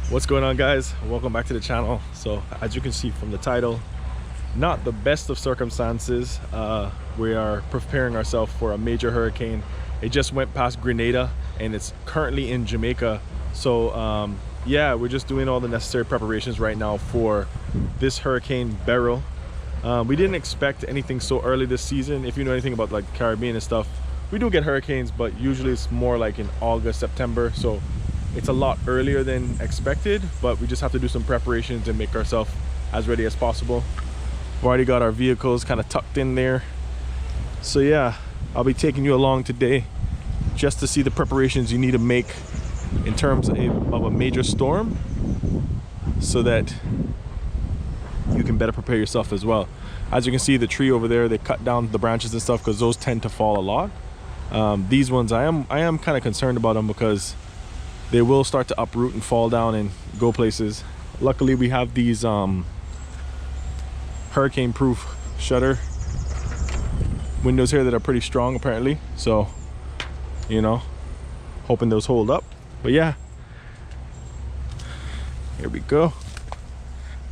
What's going on, guys? Welcome back to the channel. So as you can see from the title, not the best of circumstances. We are preparing ourselves for a major hurricane. It just went past Grenada and it's currently in Jamaica. So yeah, we're just doing all the necessary preparations right now for this hurricane Beryl. We didn't expect anything so early this season. If you know anything about like Caribbean and stuff, we do get hurricanes, but usually it's more like in August, September. So it's a lot earlier than expected, but we just have to do some preparations and make ourselves as ready as possible. We've already got our vehicles kind of tucked in there. So yeah, I'll be taking you along today just to see the preparations you need to make in terms of a major storm so that you can better prepare yourself as well. As you can see, the tree over there, they cut down the branches and stuff because those tend to fall a lot. These ones, I am kind of concerned about them because they will start to uproot and fall down and go places. Luckily, we have these hurricane-proof shutter windows here that are pretty strong apparently. So, you know, hoping those hold up. But yeah, here we go.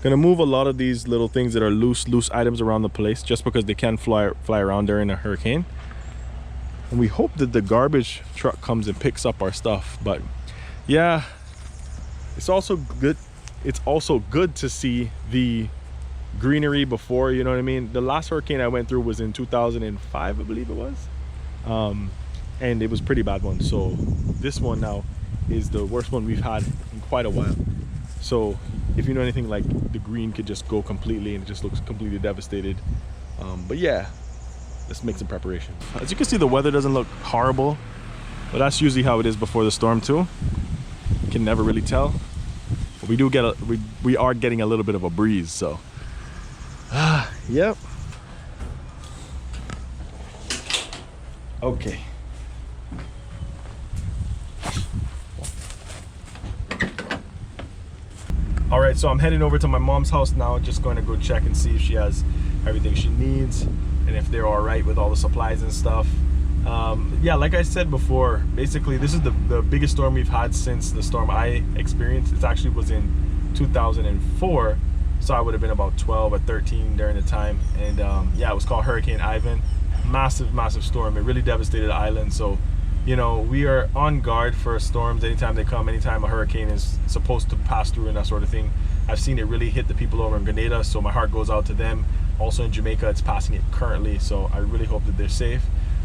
Gonna move a lot of these little things that are loose items around the place just because they can fly around during a hurricane. And we hope that the garbage truck comes and picks up our stuff. But yeah, it's also good to see the greenery before, you know what I mean. The last hurricane I went through was in 2005, I believe it was, and it was a pretty bad one. So this one now is the worst one we've had in quite a while. So if you know anything, like the green could just go completely and it just looks completely devastated. But yeah, let's make some preparation. As you can see, the weather doesn't look horrible, but that's usually how it is before the storm too. You can never really tell. But we do get we are getting a little bit of a breeze, so yep. Okay. All right, so I'm heading over to my mom's house now, just going to go check and see if she has everything she needs and if they're all right with all the supplies and stuff. Yeah, like I said before, basically this is the biggest storm we've had since the storm I experienced. It actually was in 2004, so I would have been about 12 or 13 during the time. And yeah, it was called Hurricane Ivan. Massive storm. It really devastated the island. So, you know, we are on guard for storms anytime they come, anytime a hurricane is supposed to pass through and that sort of thing. I've seen it really hit the people over in Grenada, so my heart goes out to them. Also in Jamaica, it's passing it currently, so I really hope that they're safe.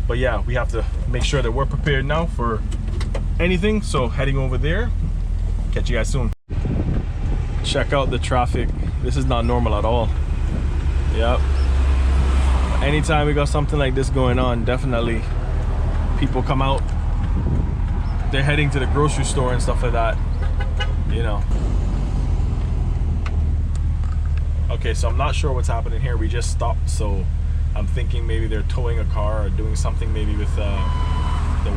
But yeah, we have to make sure that we're prepared now for anything. So heading over there, catch you guys soon. Check out the traffic. This is not normal at all. Yep. Anytime we got something like this going on, definitely people come out. They're heading to the grocery store and stuff like that, you know. Okay, so I'm not sure what's happening here. We just stopped, so I'm thinking maybe they're towing a car or doing something maybe with the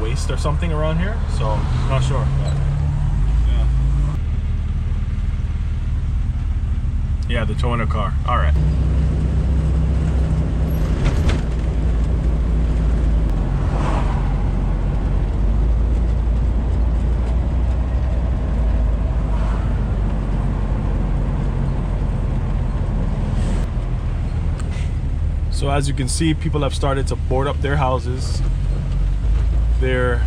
waste or something around here. So I'm not sure, but yeah, they're towing a car. All right. So as you can see, people have started to board up their houses. They're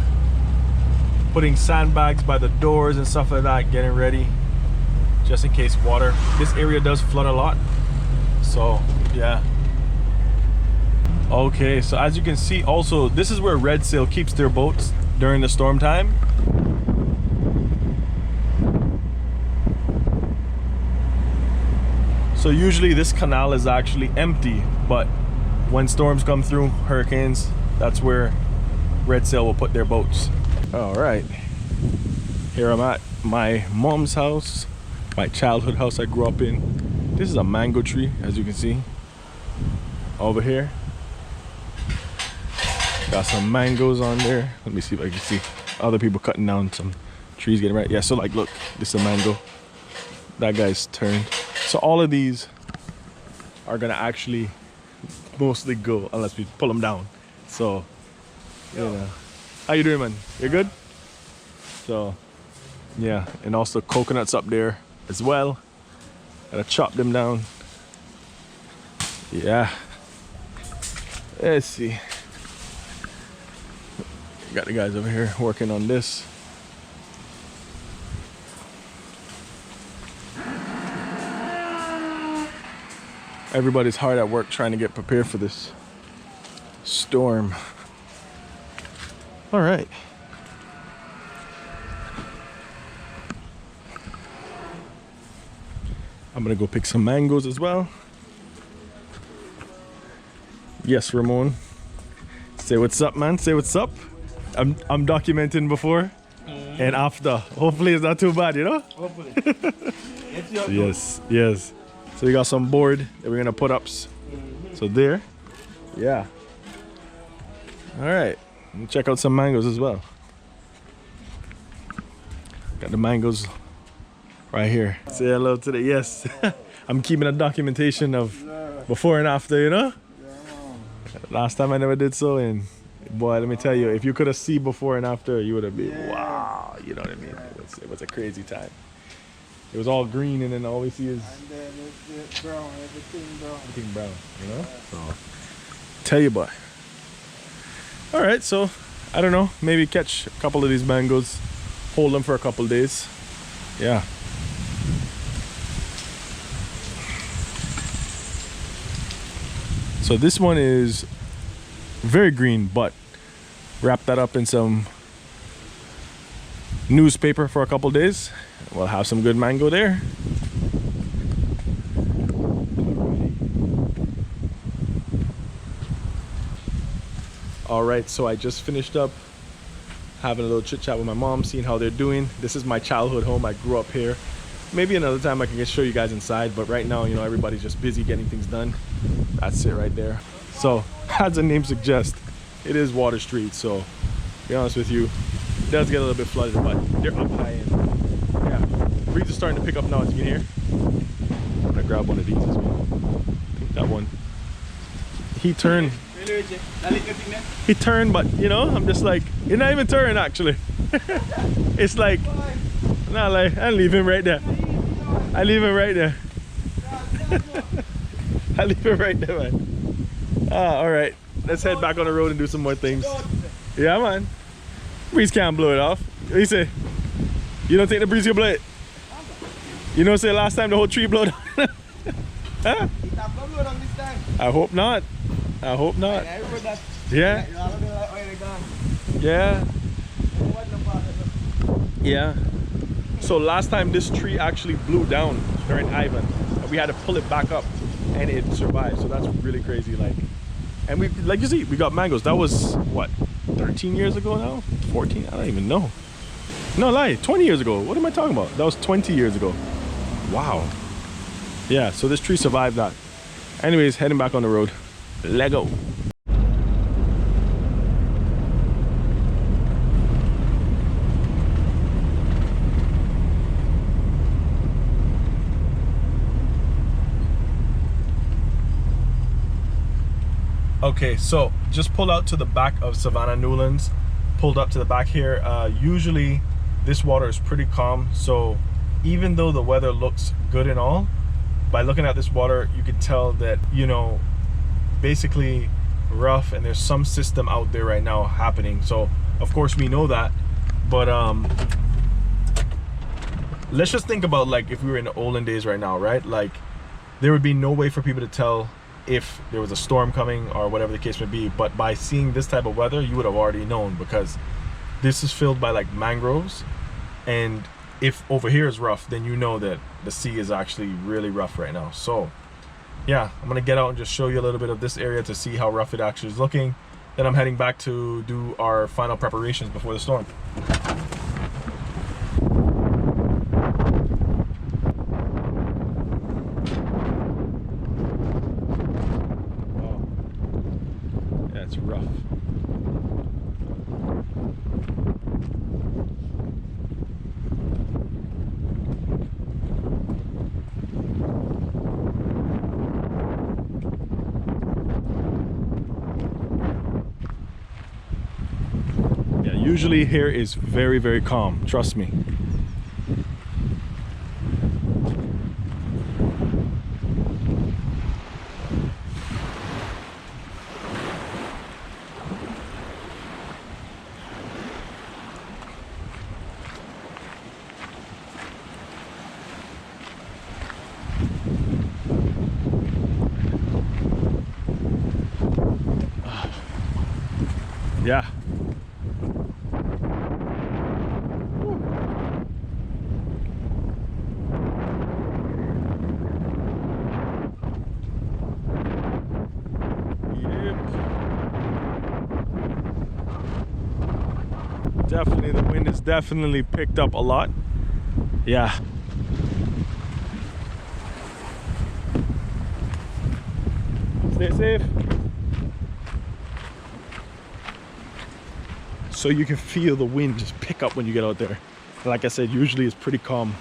putting sandbags by the doors and stuff like that, getting ready just in case water. This area does flood a lot, so yeah. Okay, so as you can see, also this is where Red Sail keeps their boats during the storm time. So usually this canal is actually empty, but when storms come through, hurricanes, that's where Red Sail will put their boats. All right, here I'm at my mom's house, my childhood house I grew up in. This is a mango tree, as you can see over here. Got some mangoes on there. Let me see if I can see other people cutting down some trees, getting right. Yeah, so like, look, this is a mango. That guy's turned. So all of these are gonna actually mostly go unless we pull them down. So, you know, how you doing, man? You're good? So Yeah, and also coconuts up there as well. Gotta chop them down. Yeah. Let's see. Got the guys over here working on this. Everybody's hard at work trying to get prepared for this storm. All right. I'm gonna go pick some mangoes as well. Yes, Ramon. Say what's up, man. Say what's up. I'm documenting before and after. Hopefully it's not too bad, you know? Hopefully. Yes, yes. So we got some board that we're gonna put up. So there. Yeah. All right. Check out some mangoes as well. Got the mangoes right here. Say hello to the, yes. I'm keeping a documentation of before and after, you know? Last time I never did so, and boy, let me tell you, if you could have seen before and after, you would have been, wow, you know what I mean? It was a crazy time. It was all green, and then all we see is And then it's brown, everything brown, you know? So, tell you, boy. All right, so I don't know, maybe catch a couple of these mangoes, hold them for a couple of days. Yeah. So this one is very green, but wrap that up in some newspaper for a couple days. We'll have some good mango there. All right, so I just finished up having a little chit chat with my mom, seeing how they're doing. This is my childhood home. I grew up here. Maybe another time I can just show you guys inside, but right now, you know, everybody's just busy getting things done. That's it right there. So, as the name suggests, it is Water Street, so to be honest with you, it does get a little bit flooded, but they're up high and yeah, breeze is starting to pick up now, as you can hear. I'm gonna grab one of these as well. I think that one. He turned, but you know, I'm just like, you're not even turning actually. It's like, nah, like, I leave him right there. I leave him right there. I leave him right there, man. Ah, all right. Let's head back on the road and do some more things. Yeah, man. Breeze can't blow it off. What you say? You don't think the breeze can blow it? You know, say last time the whole tree blew down? Huh? I hope not. I hope not. Yeah. Yeah. Yeah. So last time this tree actually blew down during Ivan, and we had to pull it back up, and it survived. So that's really crazy. And we, like you see, we got mangoes. That was what, 13 years ago now? 14? I don't even know. No lie, 20 years ago. What am I talking about? That was 20 years ago. Wow. Yeah. So this tree survived that. Anyways, heading back on the road. Let go. Okay, so just pulled out to the back of Savannah Newlands, pulled up to the back here. Usually this water is pretty calm, so even though the weather looks good and all, by looking at this water you can tell that, you know, basically rough, and there's some system out there right now happening. So of course we know that, but let's just think about, like, if we were in the olden days right now, right? Like, there would be no way for people to tell if there was a storm coming or whatever the case may be, but by seeing this type of weather you would have already known, because this is filled by like mangroves, and if over here is rough, then you know that the sea is actually really rough right now. So yeah, I'm gonna get out and just show you a little bit of this area to see how rough it actually is looking. Then I'm heading back to do our final preparations before the storm. It's rough. Yeah, usually here is very, very calm, trust me. Yeah. Definitely, the wind has definitely picked up a lot. Yeah. Stay safe. So you can feel the wind just pick up when you get out there. And like I said, usually it's pretty calm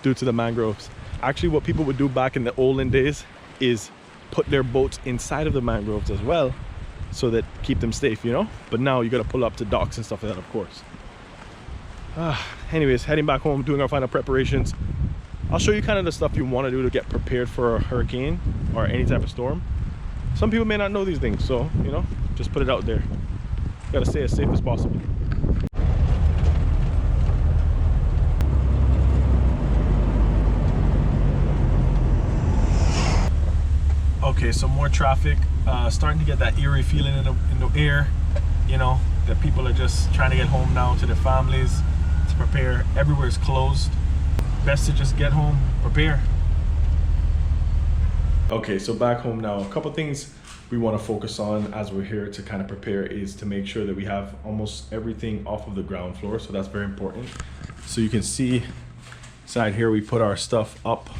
due to the mangroves. Actually, what people would do back in the olden days is put their boats inside of the mangroves as well, so that keep them safe, you know. But now you got to pull up to docks and stuff like that, of course. Anyways, heading back home, doing our final preparations. I'll show you kind of the stuff you want to do to get prepared for a hurricane or any type of storm. Some people may not know these things, so you know, just put it out there. Got to stay as safe as possible. Okay, so more traffic. Starting to get that eerie feeling in the air, you know, that people are just trying to get home now to their families, to prepare. Everywhere is closed. Best to just get home, prepare. Okay, so back home now. A couple things we want to focus on as we're here to kind of prepare is to make sure that we have almost everything off of the ground floor. So that's very important. So you can see inside here, we put our stuff up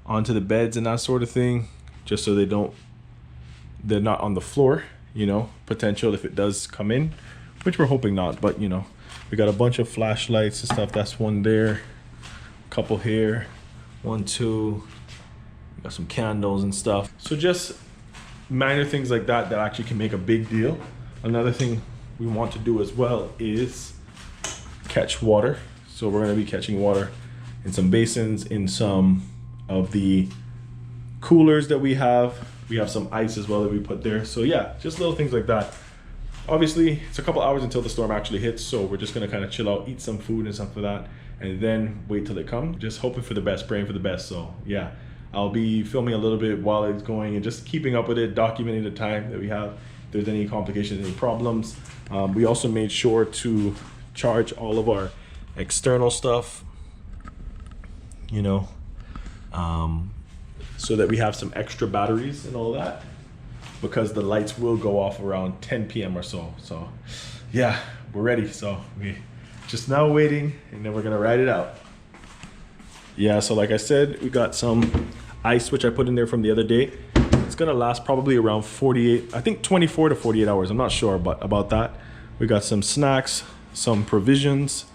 onto the beds and that sort of thing, just so they're not on the floor, you know, potential if it does come in, which we're hoping not, but you know, we got a bunch of flashlights and stuff. That's one there, a couple here, 1, 2, we got some candles and stuff. So just minor things like that that actually can make a big deal. Another thing we want to do as well is catch water. So we're going to be catching water in some basins, in some of the coolers that we have. We have some ice as well that we put there. So yeah, just little things like that. Obviously, it's a couple hours until the storm actually hits, so we're just gonna kind of chill out, eat some food and stuff like that, and then wait till it comes. Just hoping for the best, praying for the best. So yeah, I'll be filming a little bit while it's going and just keeping up with it, documenting the time that we have. If there's any complications, any problems. We also made sure to charge all of our external stuff, you know, so that we have some extra batteries and all that, because the lights will go off around 10 p.m. or so. So yeah, we're ready. So we just now waiting, and then we're gonna ride it out. Yeah, so like I said, we got some ice, which I put in there from the other day. It's gonna last probably around 48, I think 24 to 48 hours. I'm not sure, but about that. We got some snacks, some provisions.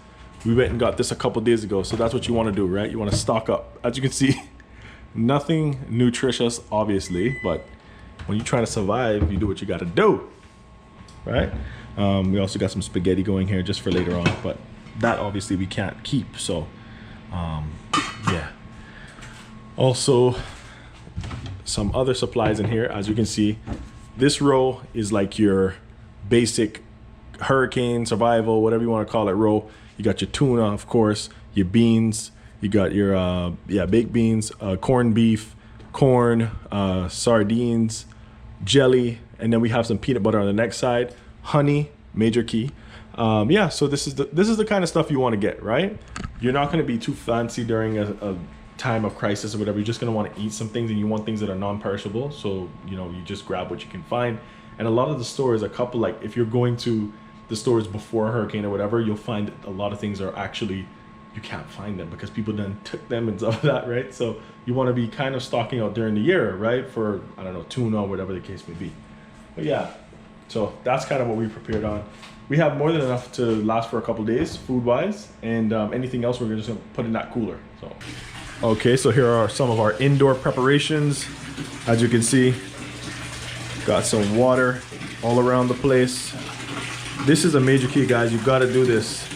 We went and got this a couple days ago. So that's what you wanna do, right? You wanna stock up. As you can see, nothing nutritious, obviously, but when you're trying to survive, you do what you gotta do, right? We also got some spaghetti going here just for later on, but that obviously we can't keep, so yeah. Also, some other supplies in here. As you can see, this row is like your basic hurricane survival, whatever you want to call it row. You got your tuna, of course, your beans, you got your baked beans, corned beef, corn, sardines, jelly, and then we have some peanut butter on the next side, honey, major key. Yeah, so this is the kind of stuff you want to get, right? You're not going to be too fancy during a time of crisis or whatever. You're just going to want to eat some things, and you want things that are non-perishable. So, you know, you just grab what you can find. And a lot of the stores, like if you're going to the stores before a hurricane or whatever, you'll find that a lot of things are actually, you can't find them because people then took them and stuff like that, right? So you want to be kind of stocking out during the year, right? For, I don't know, tuna or whatever the case may be. But yeah, so that's kind of what we prepared on. We have more than enough to last for a couple days, food-wise, and anything else we're just gonna put in that cooler. So, okay, so here are some of our indoor preparations. As you can see, got some water all around the place. This is a major key, guys. You've got to do this,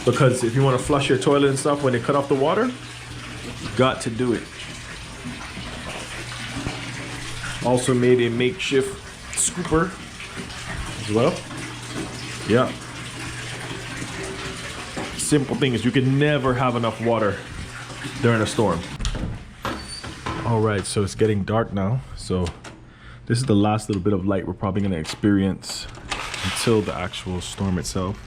because if you want to flush your toilet and stuff when they cut off the water, you've got to do it. Also made a makeshift scooper as well. Yeah. Simple thing is you can never have enough water during a storm. All right, so it's getting dark now. So this is the last little bit of light we're probably gonna experience until the actual storm itself.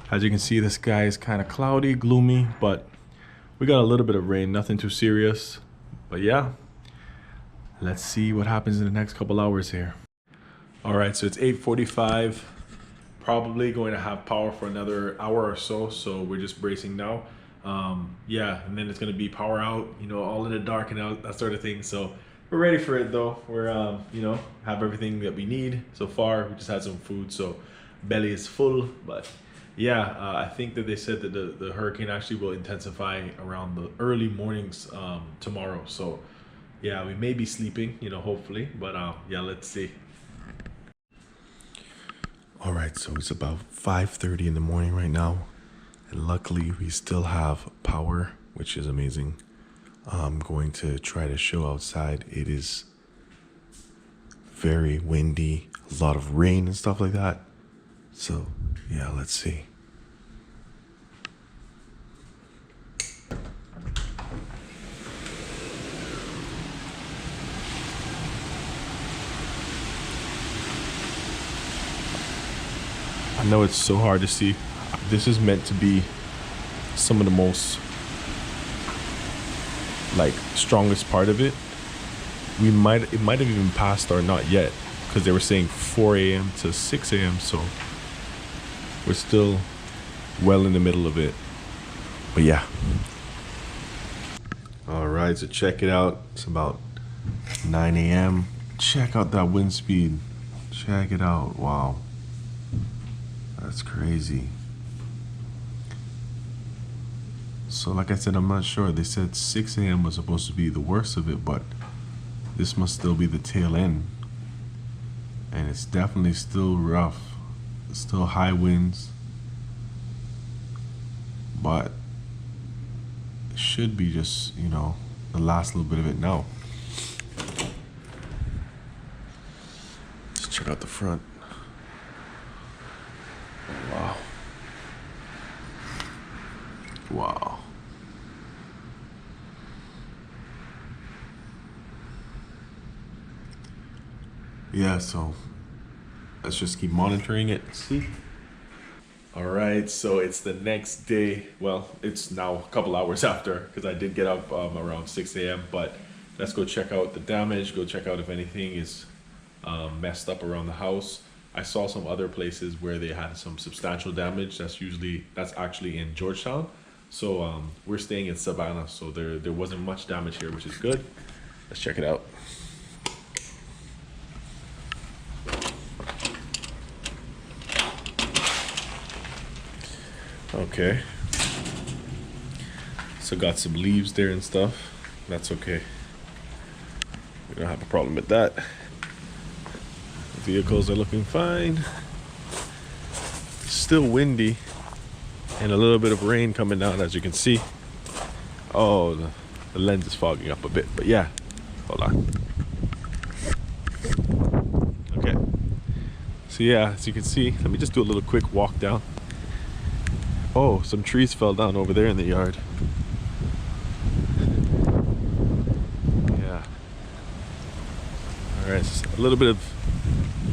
As you can see, the sky is kind of cloudy, gloomy, but we got a little bit of rain, nothing too serious. But yeah, let's see what happens in the next couple hours here. All right, so it's 8:45. Probably going to have power for another hour or so, so we're just bracing now. Yeah, and then it's going to be power out, you know, all in the dark and out, that sort of thing. So we're ready for it though. We're you know, have everything that we need so far. We just had some food, so belly is full. But yeah, I think that they said that the hurricane actually will intensify around the early mornings tomorrow. So yeah, we may be sleeping, you know, hopefully, but yeah, let's see. All right, so it's about 5:30 in the morning right now, and luckily we still have power, which is amazing. I'm going to try to show outside. It is very windy, a lot of rain and stuff like that. So yeah, let's see. I know it's so hard to see. This is meant to be some of the most like strongest part of it. It might have even passed or not yet, because they were saying 4 a.m. to 6 a.m. So we're still well in the middle of it. But yeah. All right, so check it out. It's about 9 a.m. Check out that wind speed. Check it out. Wow. That's crazy. So like I said, I'm not sure. They said 6 a.m. was supposed to be the worst of it, but this must still be the tail end. And it's definitely still rough. It's still high winds. But it should be just, you know, the last little bit of it now. Let's check out the front. Wow. Wow. Yeah, so let's just keep monitoring it. See? All right, so it's the next day. Well, it's now a couple hours after, because I did get up around 6 a.m. But let's go check out the damage, go check out if anything is messed up around the house. I saw some other places where they had some substantial damage. That's actually in Georgetown. So we're staying in Savannah, so there wasn't much damage here, which is good. Let's check it out. Okay. So got some leaves there and stuff. That's okay. We don't have a problem with that. Vehicles are looking fine. Still windy and a little bit of rain coming down, as you can see. Oh, the lens is fogging up a bit, but yeah, hold on. Okay, so yeah, as you can see, let me just do a little quick walk down. Oh, some trees fell down over there in the yard. Yeah. All right, so a little bit of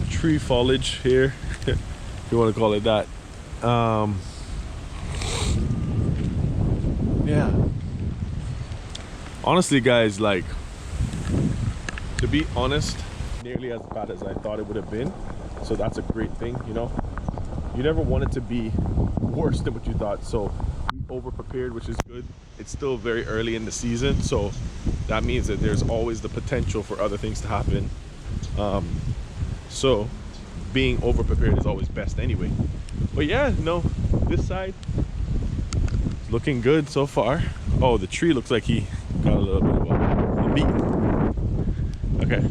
tree foliage here, if you want to call it that. Yeah. Honestly, guys, like, to be honest, nearly as bad as I thought it would have been. So that's a great thing, you know. You never want it to be worse than what you thought. So we over prepared, which is good. It's still very early in the season, so that means that there's always the potential for other things to happen. So being over prepared is always best anyway. But yeah, no, this side is looking good so far. Oh, the tree looks like he got a little bit of a beat. Okay.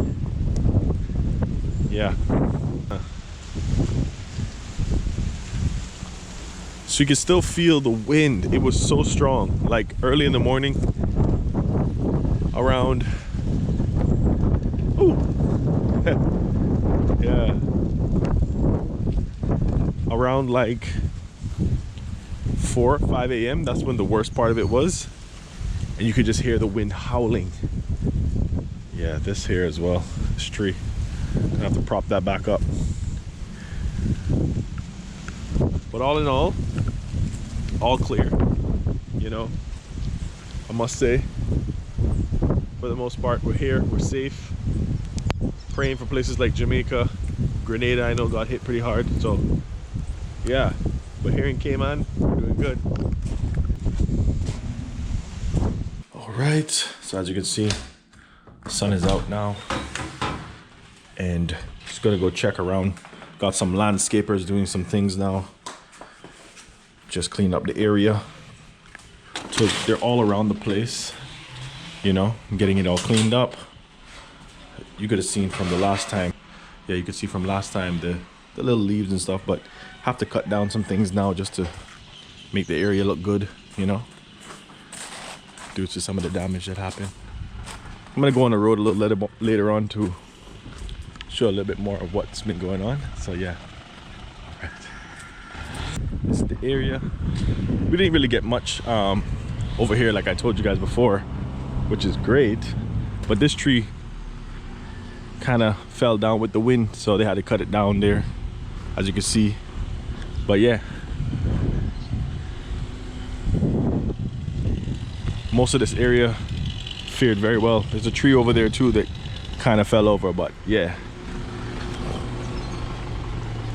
Yeah. So you can still feel the wind. It was so strong. Like early in the morning, around, ooh, yeah, around like 4 or 5 a.m. That's when the worst part of it was, and you could just hear the wind howling. Yeah, this here as well, this tree. Gonna have to prop that back up. But all in all clear, you know. I must say, for the most part, we're here, we're safe. Praying for places like Jamaica, Grenada, I know got hit pretty hard, so yeah. But here in Cayman, we're doing good. All right, so as you can see, the sun is out now, and just gonna go check around. Got some landscapers doing some things now. Just clean up the area. So they're all around the place, you know, getting it all cleaned up. You could have seen from the last time. Yeah, you could see from last time the little leaves and stuff, but have to cut down some things now just to make the area look good, you know, due to some of the damage that happened. I'm gonna go on the road a little later on to show a little bit more of what's been going on. So yeah, all right. This is the area. We didn't really get much over here, like I told you guys before, which is great, but this tree kind of fell down with the wind, so they had to cut it down there, as you can see. But yeah, most of this area fared very well. There's a tree over there too that kind of fell over, but yeah,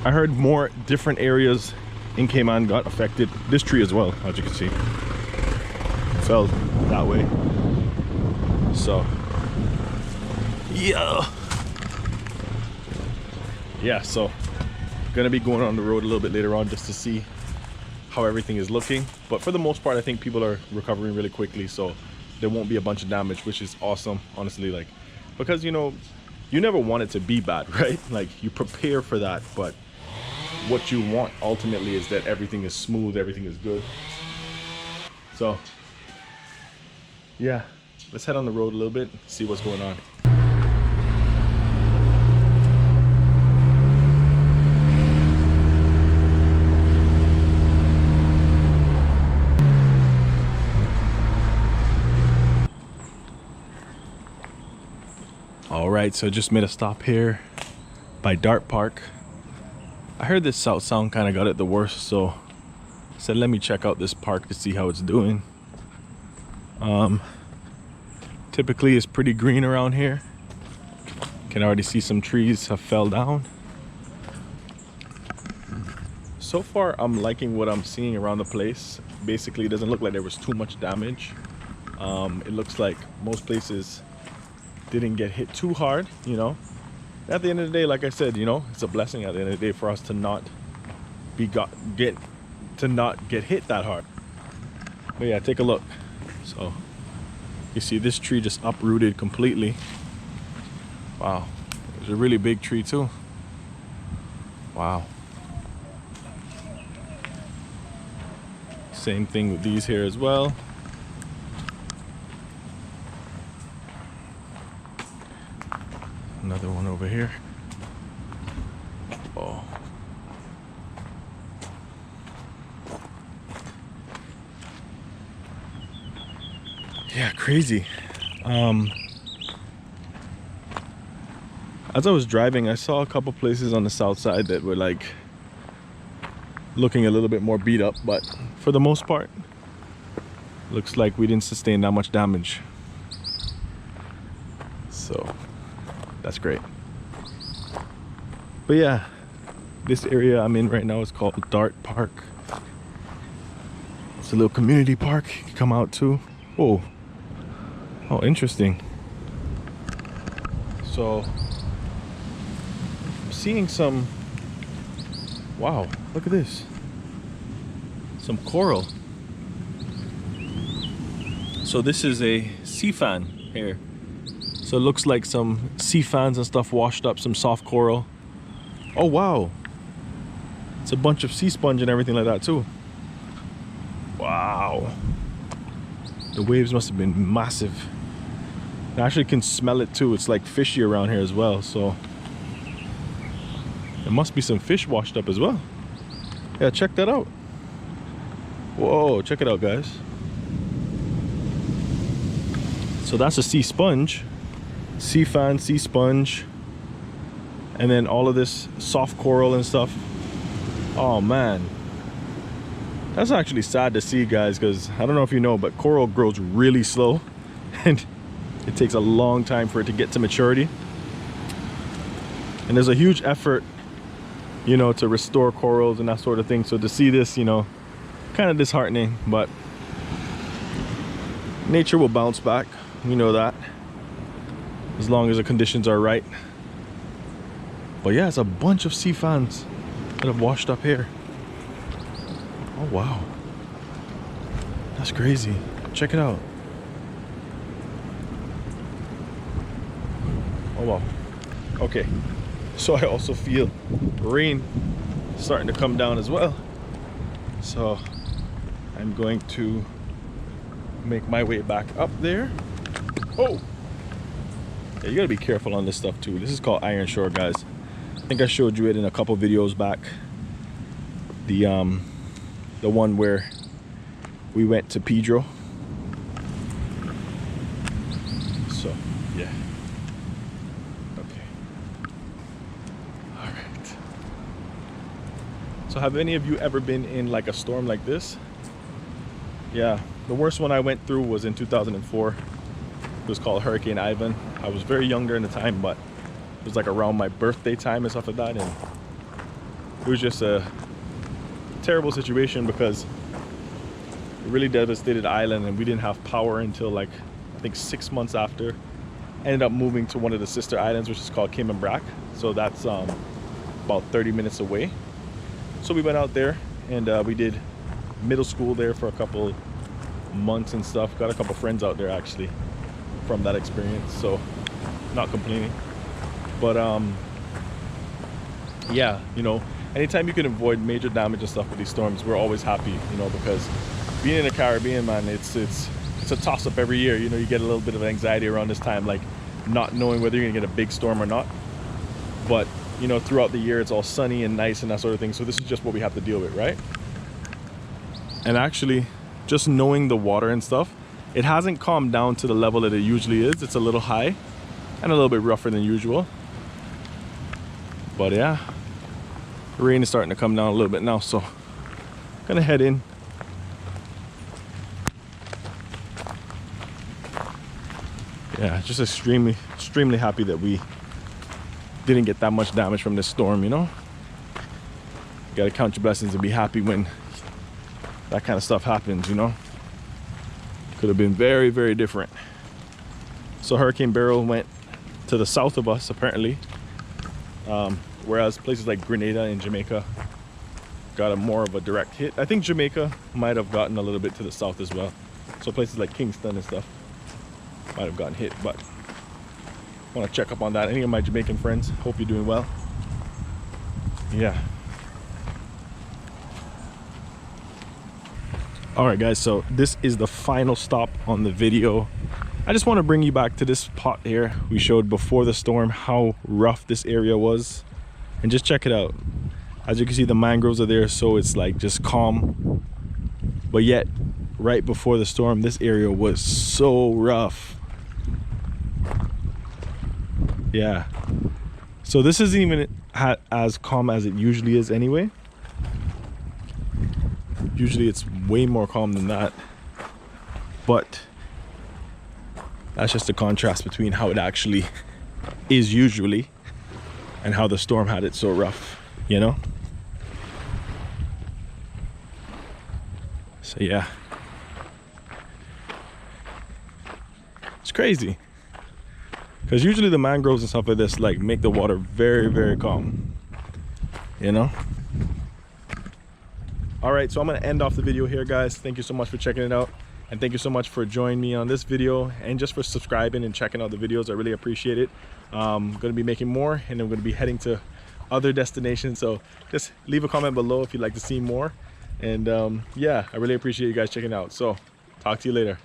I heard more different areas in Cayman got affected. This tree as well, as you can see, fell that way. So yeah, so gonna be going on the road a little bit later on just to see how everything is looking. But for the most part, I think people are recovering really quickly, so there won't be a bunch of damage, which is awesome, honestly. Like, because you know, you never want it to be bad, right? Like, you prepare for that, but what you want ultimately is that everything is smooth, everything is good. So yeah, let's head on the road a little bit, see what's going on. All right, so just made a stop here by Dart Park. I heard this south sound kind of got it the worst, so I said let me check out this park to see how it's doing. Typically it's pretty green around here. Can already see some trees have fell down. So far I'm liking what I'm seeing around the place. Basically it doesn't look like there was too much damage. It looks like most places didn't get hit too hard, you know. At the end of the day, like I said, you know, it's a blessing at the end of the day for us to not get hit that hard. But yeah, take a look. So you see this tree just uprooted completely. Wow, it's a really big tree too. Wow. Same thing with these here as well. Another one over here. Oh. Yeah, crazy. As I was driving, I saw a couple places on the south side that were like looking a little bit more beat up, but for the most part, looks like we didn't sustain that much damage. So that's great. But yeah, this area I'm in right now is called Dart Park. It's a little community park you can come out to. Whoa. Oh, interesting. So I'm seeing some, wow, look at this, some coral. So this is a sea fan here. So it looks like some sea fans and stuff washed up, some soft coral. Oh wow, it's a bunch of sea sponge and everything like that too. Wow, the waves must have been massive. I actually can smell it too. It's like fishy around here as well, so there must be some fish washed up as well. Yeah, check that out. Whoa, check it out, guys. So that's a sea sponge, sea fan, sea sponge, and then all of this soft coral and stuff. Oh man, That's actually sad to see, guys, because I don't know if you know, but coral grows really slow and it takes a long time for it to get to maturity. And there's a huge effort, you know, to restore corals and that sort of thing. So to see this, you know, kind of disheartening, but nature will bounce back. We know that, as long as the conditions are right. But yeah, it's a bunch of sea fans that have washed up here. Oh wow, that's crazy. Check it out. Oh wow. Okay, so I also feel rain starting to come down as well, so I'm going to make my way back up there. Oh yeah, you gotta be careful on this stuff too. This is called iron shore, guys. I think I showed you it in a couple videos back. The one where we went to Pedro. So yeah. Okay. All right. So have any of you ever been in like a storm like this? Yeah, the worst one I went through was in 2004. It was called Hurricane Ivan. I was very young during the time, but it was like around my birthday time and stuff like that, and it was just a terrible situation because it really devastated the island, and we didn't have power until like I think 6 months after. Ended up moving to one of the sister islands, which is called Cayman Islands. So that's about 30 minutes away. So we went out there and we did middle school there for a couple months and stuff. Got a couple friends out there actually from that experience, so not complaining. But yeah, you know, anytime you can avoid major damage and stuff with these storms, we're always happy, you know, because being in the Caribbean, man, it's a toss-up every year. You know, you get a little bit of anxiety around this time, like not knowing whether you're gonna get a big storm or not. But you know, throughout the year it's all sunny and nice and that sort of thing, so this is just what we have to deal with, right? And actually, just knowing the water and stuff, it hasn't calmed down to the level that it usually is. It's a little high and a little bit rougher than usual. But yeah, the rain is starting to come down a little bit now, so I'm gonna head in. Yeah, just extremely happy that we didn't get that much damage from this storm, you know? You gotta count your blessings and be happy when that kind of stuff happens, you know? Could have been very, very different. So Hurricane Beryl went to the south of us, apparently. Whereas places like Grenada and Jamaica got a more of a direct hit. I think Jamaica might have gotten a little bit to the south as well. So places like Kingston and stuff might have gotten hit, but I want to check up on that. Any of my Jamaican friends, hope you're doing well. Yeah. All right, guys, so this is the final stop on the video. I just want to bring you back to this spot here. We showed before the storm how rough this area was, and just check it out. As you can see, the mangroves are there, so it's like just calm. But yet, right before the storm, this area was so rough. Yeah, so this isn't even as calm as it usually is anyway. Usually it's way more calm than that, but that's just a contrast between how it actually is usually and how the storm had it so rough, you know? So yeah, it's crazy. Because usually the mangroves and stuff like this like make the water very, very calm, you know? All right, so I'm gonna end off the video here, guys. Thank you so much for checking it out. And thank you so much for joining me on this video and just for subscribing and checking out the videos. I really appreciate it. I'm gonna be making more, and I'm gonna be heading to other destinations. So just leave a comment below if you'd like to see more. And yeah, I really appreciate you guys checking out. So talk to you later.